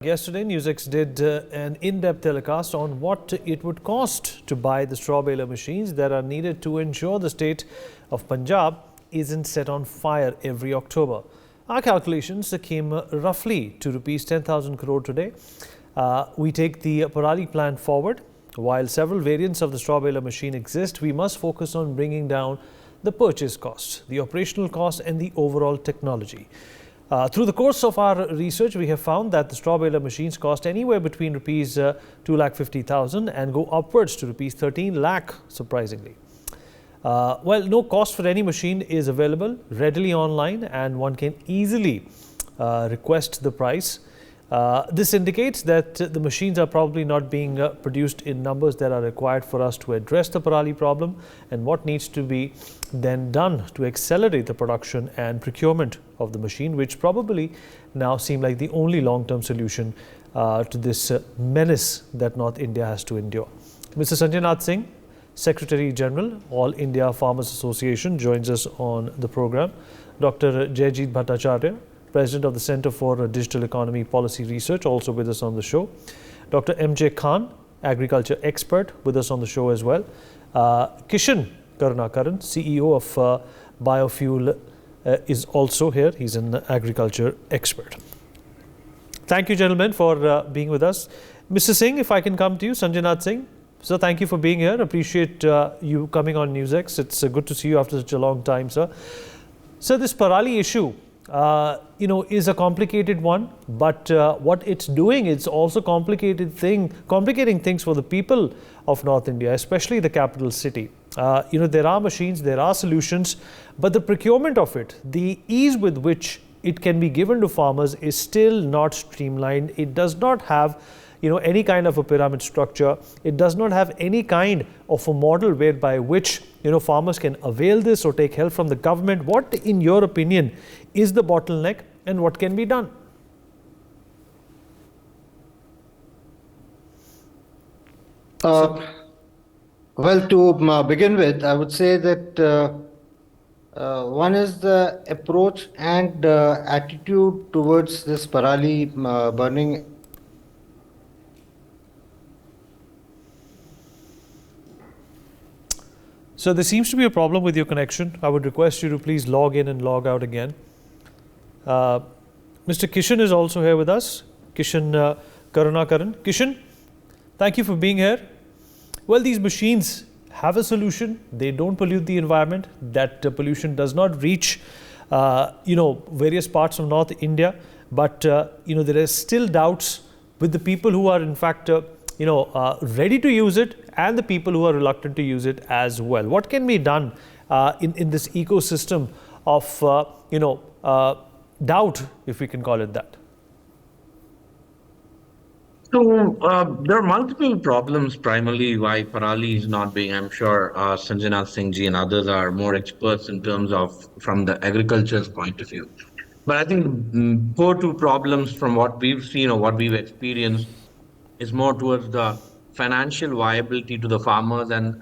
Yesterday, NewsX did an in-depth telecast on what it would cost to buy the straw baler machines that are needed to ensure the state of Punjab isn't set on fire every October. Our calculations came roughly to rupees 10,000 crore today. We take the Parali plan forward. While several variants of the straw baler machine exist, we must focus on bringing down the purchase cost, the operational cost and the overall technology. Through the course of our research, we have found that the straw baler machines cost anywhere between rupees 2,50,000 and go upwards to rupees 13 lakh, surprisingly. Well, no cost for any machine is available readily online and one can easily request the price. This indicates that the machines are probably not being produced in numbers that are required for us to address the Parali problem, and what needs to be then done to accelerate the production and procurement of the machine, which probably now seem like the only long-term solution to this menace that North India has to endure. Mr. Sanjay Nath Singh, Secretary General, All India Farmers Association, joins us on the program. Dr. Jayjeet Bhattacharya, President of the Center for Digital Economy Policy Research, also with us on the show. Dr. M.J. Khan, agriculture expert, with us on the show as well. Kishan Karunakaran, CEO of Biofuel, is also here. He's an agriculture expert. Thank you, gentlemen, for being with us. Mr. Singh, if I can come to you, Sanjay Nath Singh. Sir, thank you for being here. Appreciate you coming on NewsX. It's good to see you after such a long time, sir. Sir, this Parali issue, is a complicated one, but what it's doing, it's also complicating things for the people of North India, especially the capital city. There are machines, there are solutions, but the procurement of it, the ease with which it can be given to farmers is still not streamlined. It does not have any kind of a pyramid structure. It does not have any kind of a model whereby which farmers can avail this or take help from the government. What, in your opinion, is the bottleneck and what can be done? Well, to begin with, I would say that one is the approach and attitude towards this Parali burning. So there seems to be a problem with your connection. I would request you to please log in and log out again. Mr. Kishan is also here with us. Kishan Karunakaran. Kishan, thank you for being here. Well, these machines have a solution. They don't pollute the environment. That pollution does not reach, various parts of North India. But, there are still doubts with the people who are in fact, ready to use it and the people who are reluctant to use it as well. What can be done in this ecosystem of, doubt, if we can call it that? So there are multiple problems primarily why Parali is not being, I'm sure Sanjay Nath Singh ji and others are more experts in terms of from the agriculture's point of view. But I think the core two problems from what we've seen or what we've experienced is more towards the financial viability to the farmers and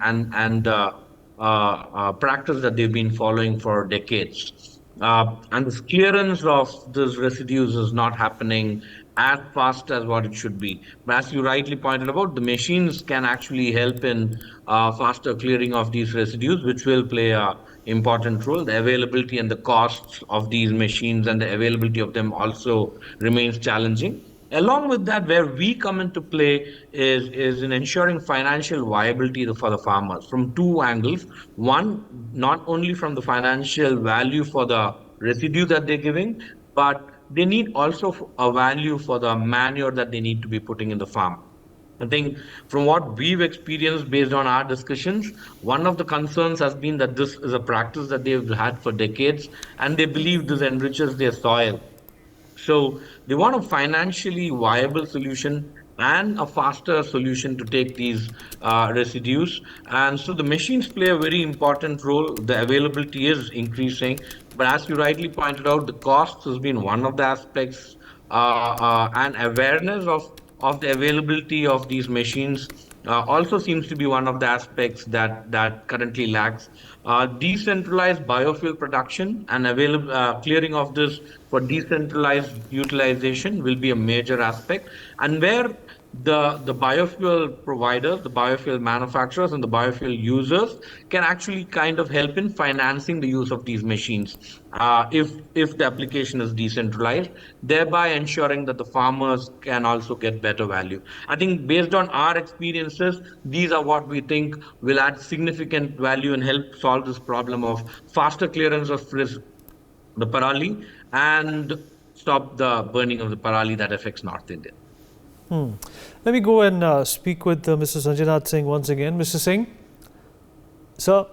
practice that they've been following for decades. And the clearance of those residues is not happening as fast as what it should be. But as you rightly pointed out, the machines can actually help in faster clearing of these residues, which will play an important role. The availability and the costs of these machines and the availability of them also remains challenging. Along with that, where we come into play is in ensuring financial viability for the farmers from two angles. One, not only from the financial value for the residue that they're giving, but they need also a value for the manure that they need to be putting in the farm. I think from what we've experienced based on our discussions, one of the concerns has been that this is a practice that they've had for decades, and they believe this enriches their soil. So they want a financially viable solution and a faster solution to take these residues. And so the machines play a very important role. The availability is increasing. But as you rightly pointed out, the cost has been one of the aspects and awareness of the availability of these machines also seems to be one of the aspects that currently lacks. Decentralized biofuel production and available clearing of this for decentralized utilization will be a major aspect, and where the biofuel providers, the biofuel manufacturers, and the biofuel users can actually kind of help in financing the use of these machines, if the application is decentralized, thereby ensuring that the farmers can also get better value. I think based on our experiences, these are what we think will add significant value and help solve this problem of faster clearance of the Parali, and stop the burning of the Parali that affects North India. Let me go and speak with Mr. Sanjaynath Singh once again. Mr. Singh, sir,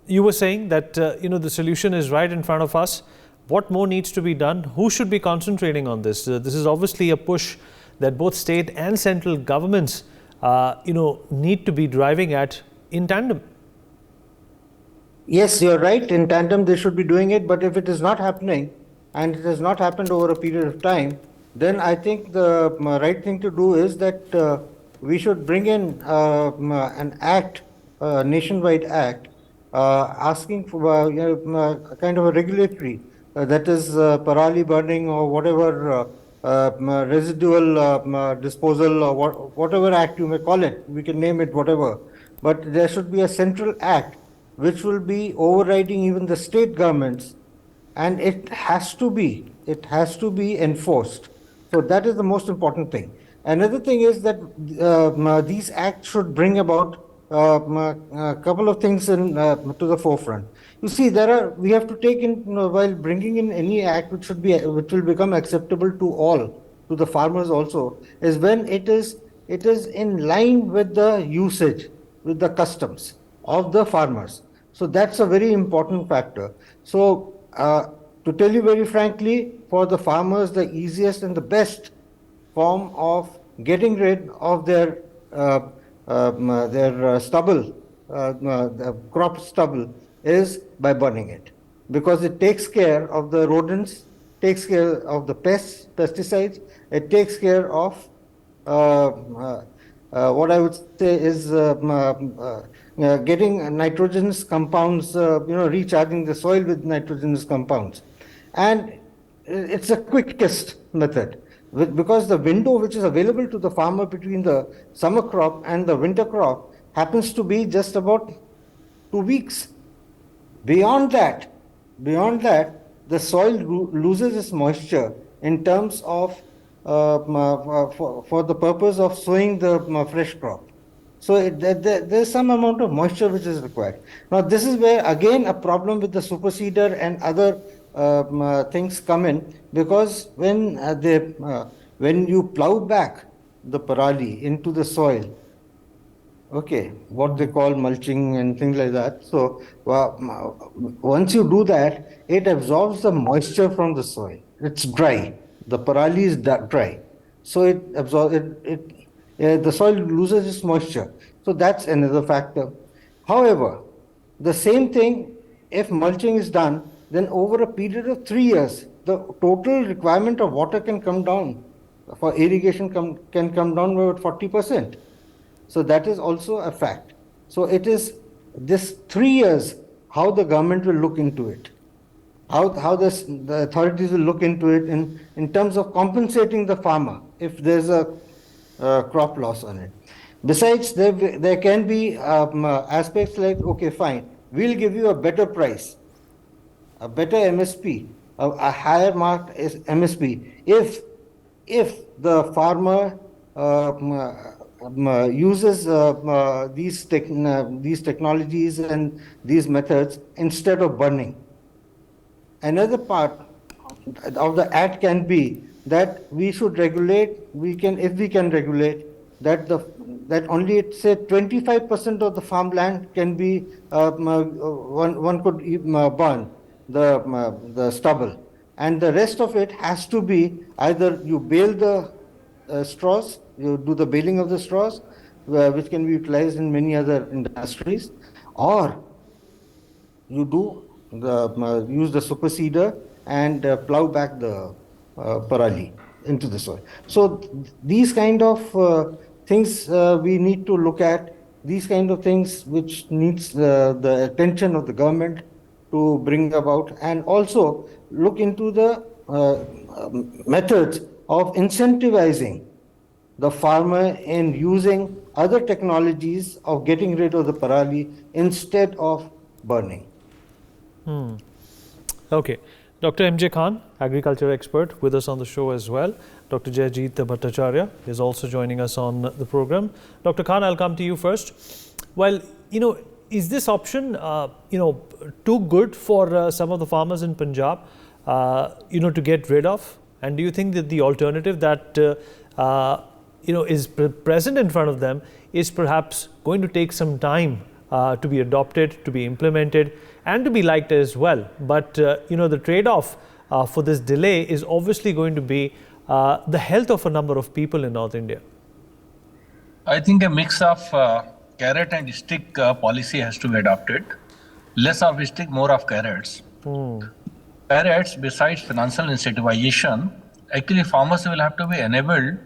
you were saying that the solution is right in front of us. What more needs to be done? Who should be concentrating on this? This is obviously a push that both state and central governments need to be driving at in tandem. Yes, you're right. In tandem, they should be doing it. But if it is not happening, and it has not happened over a period of time, then I think the right thing to do is that we should bring in an act, a nationwide act, asking for kind of a regulatory, that is parali burning or whatever residual disposal or whatever act you may call it. We can name it whatever. But there should be a central act which will be overriding even the state governments, and it has to be enforced. So that is the most important thing. Another thing is that these acts should bring about a couple of things to the forefront. You see, we have to take in, while bringing in any act which will become acceptable to all, to the farmers also, is when it is in line with the usage, with the customs of the farmers. So that's a very important factor. So to tell you very frankly, for the farmers, the easiest and the best form of getting rid of their stubble, the crop stubble, is by burning it, because it takes care of the rodents, takes care of the pesticides, it takes care of what I would say is getting nitrogenous compounds, recharging the soil with nitrogenous compounds. And it's the quickest method, because the window which is available to the farmer between the summer crop and the winter crop happens to be just about 2 weeks. Beyond that, the soil loses its moisture in terms of for the purpose of sowing the fresh crop. So there's some amount of moisture which is required. Now this is where again a problem with the superseder and other things come in, because when you plow back the parali into the soil, okay, what they call mulching and things like that. So once you do that, it absorbs the moisture from the soil. It's dry. The parali is dry, so it absorbs the soil loses its moisture. So that's another factor. However, the same thing, if mulching is done, then over a period of 3 years, the total requirement of water can come down for irrigation can come down by about 40%. So that is also a fact. So it is this 3 years how the government will look into it, how the authorities will look into it in terms of compensating the farmer if there's a crop loss on it. Besides, there can be aspects like, okay, fine, we'll give you a better price, a better MSP, a higher marked MSP, if the farmer uses these technologies and these methods instead of burning. Another part of the act can be that we should regulate. If we can regulate that only say 25% of the farmland can be one could burn the stubble, and the rest of it has to be either you bale the straws, you do the baling of the straws, which can be utilized in many other industries, or you do use the superseder and plow back the parali into the soil. So these kind of things we need to look at, these kind of things which needs the attention of the government to bring about, and also look into the methods of incentivizing the farmer in using other technologies of getting rid of the parali instead of burning. Okay. Dr. M.J. Khan, agriculture expert, with us on the show as well. Dr. Jayajit Bhattacharya is also joining us on the program. Dr. Khan, I'll come to you first. Well, is this option, too good for some of the farmers in Punjab, to get rid of? And do you think that the alternative that, is present in front of them is perhaps going to take some time to be adopted, to be implemented, and to be liked as well? But, the trade-off for this delay is obviously going to be the health of a number of people in North India. I think a mix of carrot and stick policy has to be adopted. Less of stick, more of carrots. Carrots, besides financial incentivization, actually farmers will have to be enabled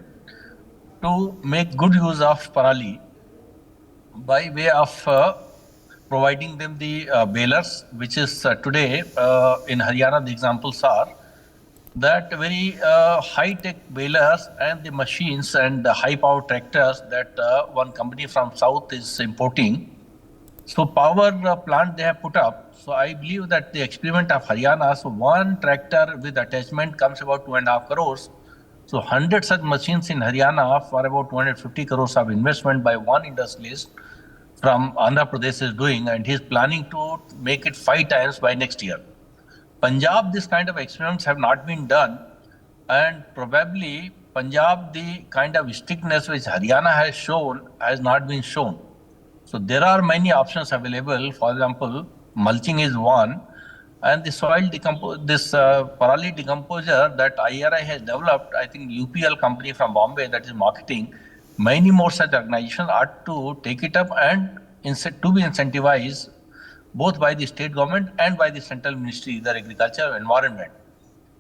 to make good use of parali by way of providing them the balers, which is today in Haryana, the examples are that very high-tech balers and the machines and the high-power tractors that one company from south is importing. So power plant they have put up. So I believe that the experiment of Haryana, so one tractor with attachment comes about 2.5 crores. So 100 such machines in Haryana for about 250 crores of investment by one industrialist from Andhra Pradesh is doing, and he's planning to make it 5 times by next year. Punjab, this kind of experiments have not been done, and probably Punjab, the kind of strictness which Haryana has shown has not been shown. So there are many options available. For example, mulching is one, and the soil parali decomposer that IRI has developed, I think UPL company from Bombay that is marketing, many more such organizations ought to take it up and to be incentivized both by the state government and by the central ministry, either agriculture or environment.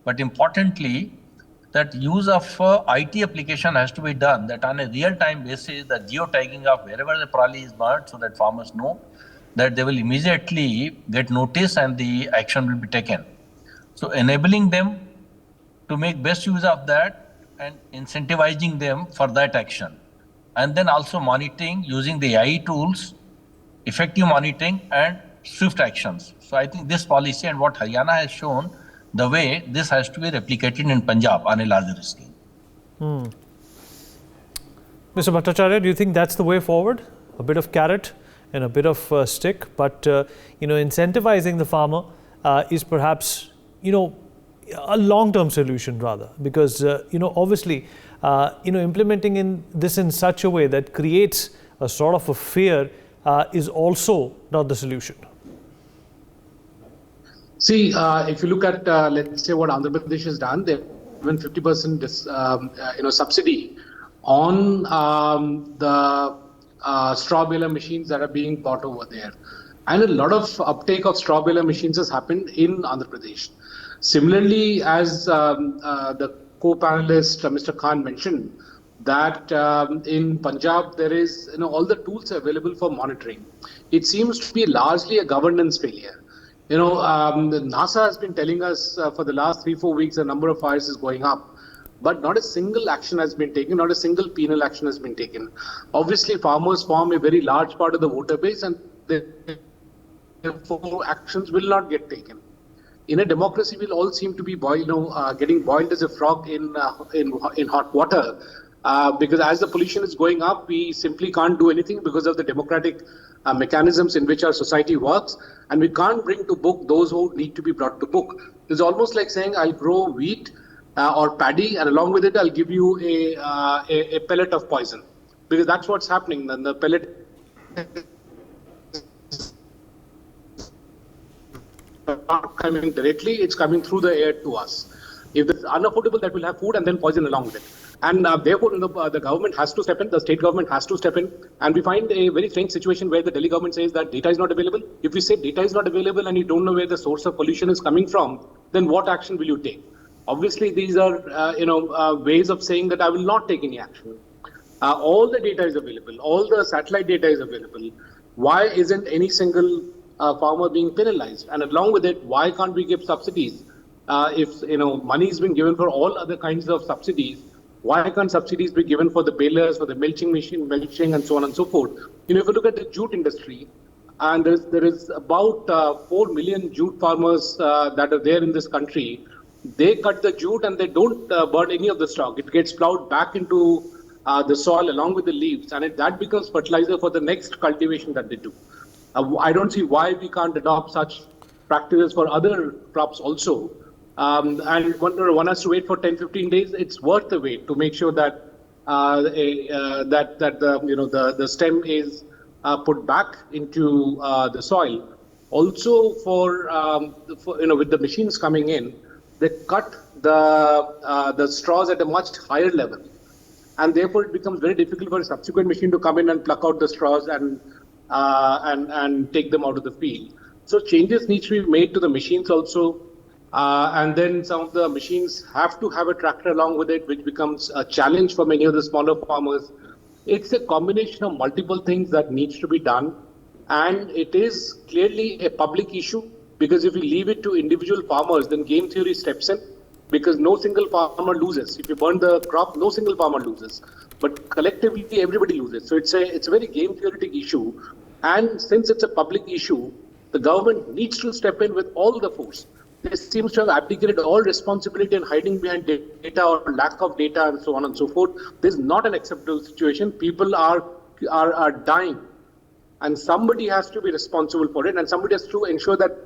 But importantly, that use of IT application has to be done, that on a real-time basis, the geotagging of wherever the parali is burnt, so that farmers know that they will immediately get notice and the action will be taken. So enabling them to make best use of that and incentivizing them for that action. And then also monitoring using the AI tools, effective monitoring and swift actions. So I think this policy and what Haryana has shown, the way this has to be replicated in Punjab on a larger scale. Mr. Bhattacharya, do you think that's the way forward? A bit of carrot and a bit of stick, but incentivizing the farmer is perhaps a long-term solution rather, because obviously implementing this in such a way that creates a sort of a fear is also not the solution. See, if you look at, let's say, what Andhra Pradesh has done, they've given 50% subsidy on the straw baler machines that are being bought over there. And a lot of uptake of straw baler machines has happened in Andhra Pradesh. Similarly, as the co-panelist, Mr. Khan mentioned, that in Punjab, there is, all the tools available for monitoring. It seems to be largely a governance failure. NASA has been telling us for the last 3-4 weeks the number of fires is going up, but not a single action has been taken, not a single penal action has been taken. Obviously, farmers form a very large part of the voter base, and therefore actions will not get taken. In a democracy, we'll all seem to be getting boiled as a frog in hot water. Because as the pollution is going up, we simply can't do anything because of the democratic mechanisms in which our society works, and we can't bring to book those who need to be brought to book. It's almost like saying, I'll grow wheat or paddy, and along with it, I'll give you a pellet of poison, because that's what's happening. Then the pellet not coming directly, it's coming through the air to us. If it's unaffordable, that will have food and then poison along with it. And therefore, the government has to step in, the state government has to step in. And we find a very strange situation where the Delhi government says that data is not available. If we say data is not available and you don't know where the source of pollution is coming from, then what action will you take? Obviously, these are ways of saying that I will not take any action. All the data is available. All the satellite data is available. Why isn't any single farmer being penalized? And along with it, why can't we give subsidies? If money is being given for all other kinds of subsidies, why can't subsidies be given for the balers, for the mulching, and so on and so forth? If you look at the jute industry, and there is about 4 million jute farmers that are there in this country. They cut the jute and they don't burn any of the stock. It gets plowed back into the soil along with the leaves, and that becomes fertilizer for the next cultivation that they do. I don't see why we can't adopt such practices for other crops also. And one has to wait for 10-15 days. It's worth the wait to make sure that the stem is put back into the soil. Also, with the machines coming in, they cut the straws at a much higher level, and therefore it becomes very difficult for a subsequent machine to come in and pluck out the straws and take them out of the field. So changes need to be made to the machines also. And then some of the machines have to have a tractor along with it, which becomes a challenge for many of the smaller farmers. It's a combination of multiple things that needs to be done. And it is clearly a public issue, because if we leave it to individual farmers, then game theory steps in, because no single farmer loses. If you burn the crop, no single farmer loses. But collectively, everybody loses. So it's a very game theoretic issue. And since it's a public issue, the government needs to step in with all the force. They seems to have abdicated all responsibility and hiding behind data or lack of data and so on and so forth. This is not an acceptable situation. People are dying, and somebody has to be responsible for it, and somebody has to ensure that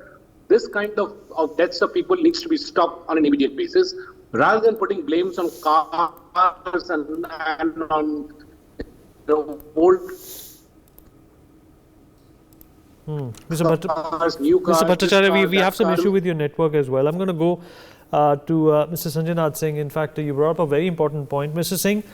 this kind of deaths of people needs to be stopped on an immediate basis, rather than putting blames on cars and on old Mr. new cars. Mr. Bhattacharya, we have some car. issue with your network as well. I'm going to go to Mr. Sanjay Singh. In fact, you brought up a very important point. Mr. Singh,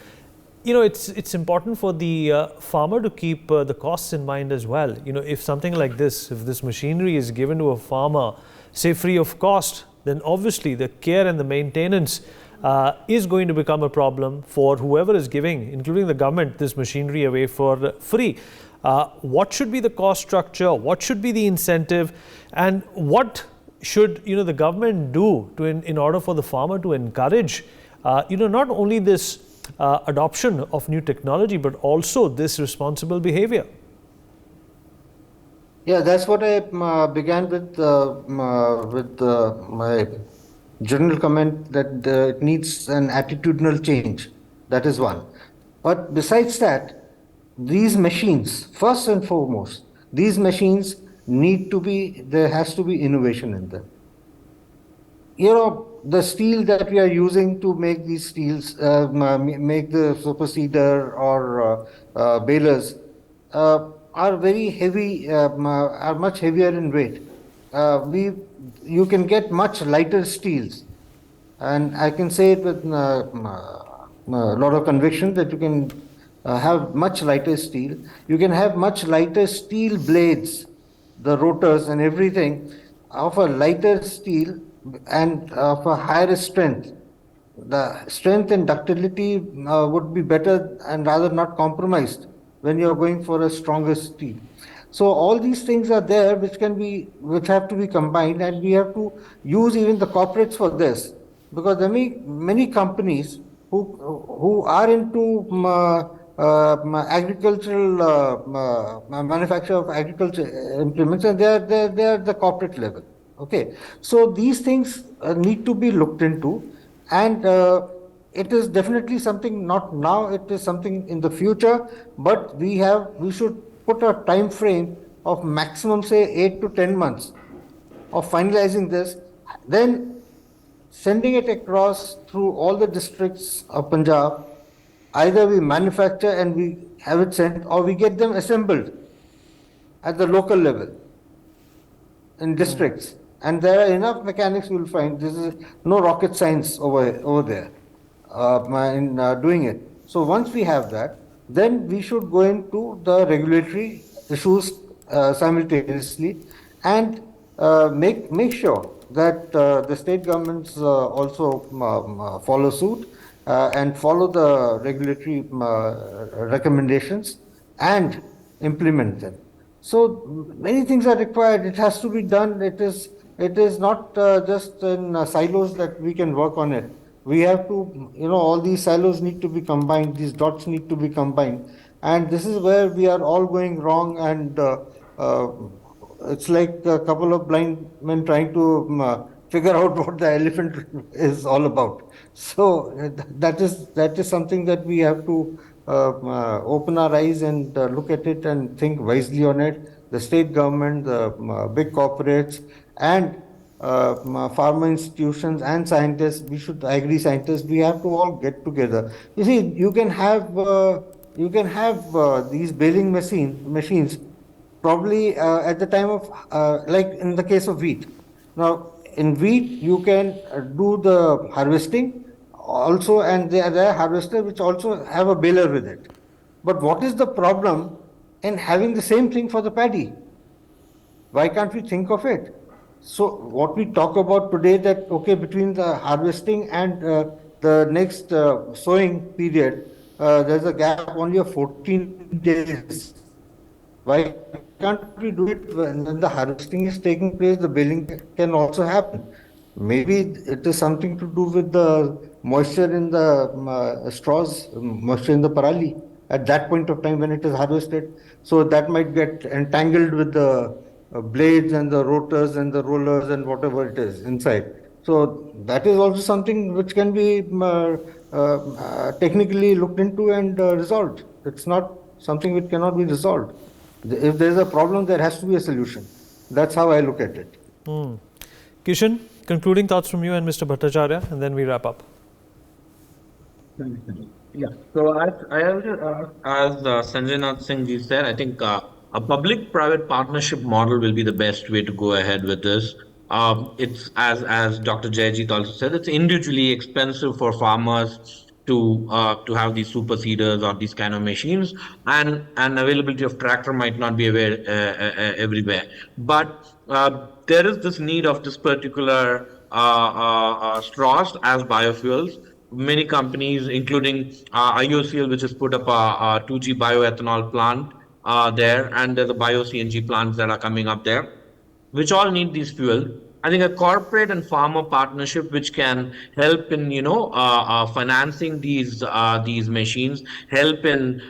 it's important for the farmer to keep the costs in mind as well. If something like this, if this machinery is given to a farmer, say free of cost, then obviously the care and the maintenance is going to become a problem for whoever is giving, including the government, this machinery away for free. What should be the cost structure? What should be the incentive? And what should the government do in order for the farmer to encourage not only this adoption of new technology, but also this responsible behavior? Yeah, that's what I began with my general comment, that it needs an attitudinal change. That is one. But besides that, these machines, first and foremost, these machines there has to be innovation in them. The steel that we are using to make these steels, make the superseeder or balers, are very heavy, are much heavier in weight. You can get much lighter steels, and I can say it with a lot of conviction that you can have much lighter steel. You can have much lighter steel blades, the rotors and everything, of a lighter steel and of a higher strength. The strength and ductility would be better and rather not compromised when you are going for a stronger steel. So all these things are there which have to be combined, and we have to use even the corporates for this, because there are many companies who are into agricultural manufacture of agriculture implements, and they are the corporate level. Okay, so these things need to be looked into, and it is definitely something not now. It is something in the future, but we should put a time frame of maximum, say, 8 to 10 months of finalizing this, then sending it across through all the districts of Punjab. Either we manufacture and we have it sent, or we get them assembled at the local level in districts. And there are enough mechanics, you will find. This is no rocket science over there in doing it. So once we have that, then we should go into the regulatory issues simultaneously, and make sure that the state governments also follow suit, and follow the regulatory recommendations and implement them. So many things are required. It has to be done. It is not just in silos that we can work on it. We have to, all these silos need to be combined. These dots need to be combined, and this is where we are all going wrong. And uh, it's like a couple of blind men trying to figure out what the elephant is all about. So that is something that we have to open our eyes and look at it and think wisely on it. The state government, the big corporates, and pharma institutions and scientists, agri scientists, we have to all get together. You see, you can have these baling machines probably at the time of like in the case of wheat. Now, in wheat, you can do the harvesting also, and there are harvesters which also have a baler with it. But what is the problem in having the same thing for the paddy? Why can't we think of it? So what we talk about today, that okay, between the harvesting and the next sowing period, there's a gap only of 14 days. Why can't we do it when the harvesting is taking place? The baling can also happen. Maybe it is something to do with the moisture in the straws, moisture in the parali at that point of time when it is harvested. So that might get entangled with the blades and the rotors and the rollers and whatever it is inside. So that is also something which can be technically looked into and resolved. It's not something which cannot be resolved. If there is a problem, there has to be a solution. That's how I look at it. Kishan, concluding thoughts from you and Mr. Bhattacharya, and then we wrap up. Yeah. So as Sanjay Nath Singh ji said, I think a public-private partnership model will be the best way to go ahead with this. It's as Dr. Jayajit also said, it's individually expensive for farmers to have these super seeders or these kind of machines, and availability of tractor might not be everywhere. But there is this need of this particular straws as biofuels. Many companies, including IOCL, which has put up a 2G bioethanol plant there, and there's a bio CNG plants that are coming up there, which all need these fuel. I think a corporate and farmer partnership which can help in financing these machines, help in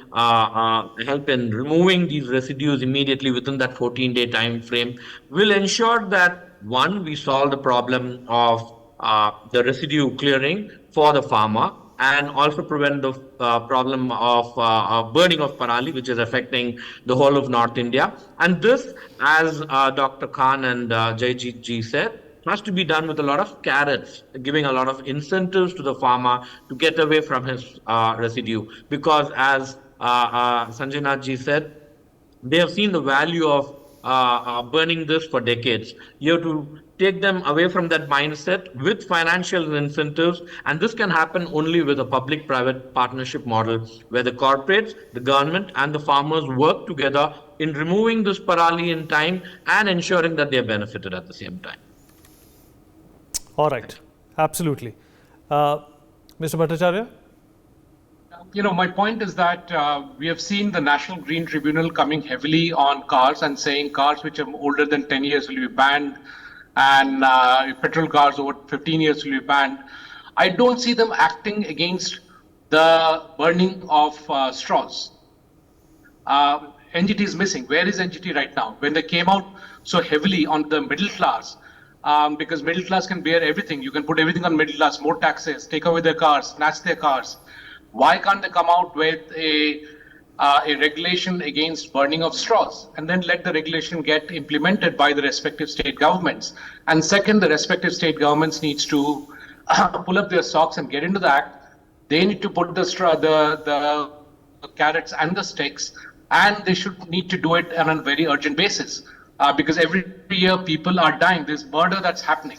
removing these residues immediately within that 14-day time frame, will ensure that one, we solve the problem of the residue clearing for the farmer, and also prevent the problem of burning of Parali, which is affecting the whole of North India. And this, as Dr. Khan and Jayjit ji said, has to be done with a lot of carrots, giving a lot of incentives to the farmer to get away from his residue. Because as Sanjay Nath ji said, they have seen the value of burning this for decades. You have to take them away from that mindset with financial incentives, and this can happen only with a public-private partnership model where the corporates, the government, and the farmers work together in removing this parali in time and ensuring that they are benefited at the same time. All right, absolutely. Mr. Bhattacharya? My point is that we have seen the National Green Tribunal coming heavily on cars and saying cars which are older than 10 years will be banned, and petrol cars over 15 years will be banned. I don't see them acting against the burning of straws. NGT is missing. Where is NGT right now? When they came out so heavily on the middle class, because middle class can bear everything. You can put everything on middle class, more taxes, take away their cars, snatch their cars. Why can't they come out with a regulation against burning of straws, and then let the regulation get implemented by the respective state governments? And second, the respective state governments needs to pull up their socks and get into the act. They need to put the carrots and the sticks, and they should need to do it on a very urgent basis, because every year people are dying. There's murder that's happening.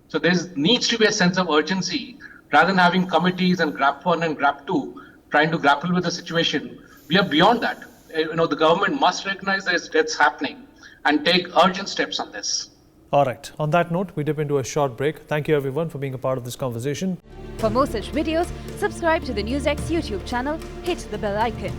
So there needs to be a sense of urgency. Rather than having committees and GRAP 1 and GRAP 2 trying to grapple with the situation, we are beyond that. The government must recognize there's deaths happening and take urgent steps on this. All right. On that note, we dip into a short break. Thank you everyone for being a part of this conversation. For more such videos, subscribe to the NewsX YouTube channel, hit the bell icon.